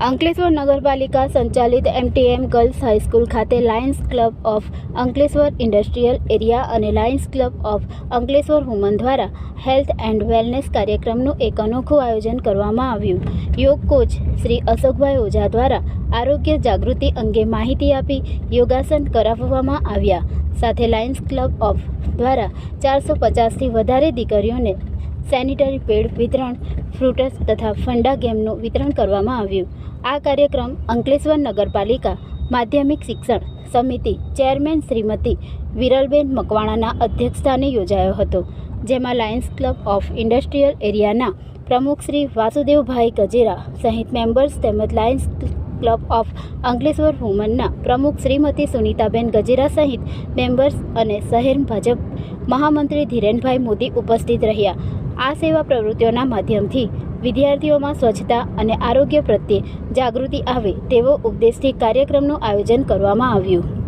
અંકલેશ્વર નગરપાલિકા સંચાલિત MTM girls high school ખાતે lions club of Ankleshwar industrial area અને lions club of Ankleshwar woman દ્વારા હેલ્થ એન્ડ વેલનેસ કાર્યક્રમનું એક અનોખું આયોજન કરવામાં આવ્યું। યોગ કોચ શ્રી અશોકભાઈ ઓઝા દ્વારા આરોગ્ય જાગૃતિ અંગે માહિતી આપી યોગાસન કરાવવામાં આવ્યા। સાથે લાયન્સ ક્લબ ઓફ દ્વારા 450થી વધારે દીકરીઓને સેનિટરી પેડ વિતરણ, ફ્રૂટ્સ તથા ફંડા ગેમનું વિતરણ કરવામાં આવ્યું। આ કાર્યક્રમ અંકલેશ્વર નગરપાલિકા માધ્યમિક શિક્ષણ સમિતિ ચેરમેન શ્રીમતી વિરલબેન મકવાણાના અધ્યક્ષસ્થાને યોજાયો હતો, જેમાં લાયન્સ ક્લબ ઓફ ઇન્ડસ્ટ્રીયલ એરિયાના પ્રમુખ શ્રી વાસુદેવભાઈ ગજેરા સહિત મેમ્બર્સ તેમજ લાયન્સ ક્લબ ઓફ અંકલેશ્વર વુમનના પ્રમુખ શ્રીમતી સુનીતાબેન ગજેરા સહિત મેમ્બર્સ અને શહેર ભાજપ મહામંત્રી ધીરેનભાઈ મોદી ઉપસ્થિત રહ્યા। આ સેવા પ્રવૃત્તિઓના માધ્યમથી વિદ્યાર્થીઓમાં સ્વચ્છતા અને આરોગ્ય પ્રત્યે જાગૃતિ આવે તેવો ઉપદેશથી કાર્યક્રમનું આયોજન કરવામાં આવ્યું।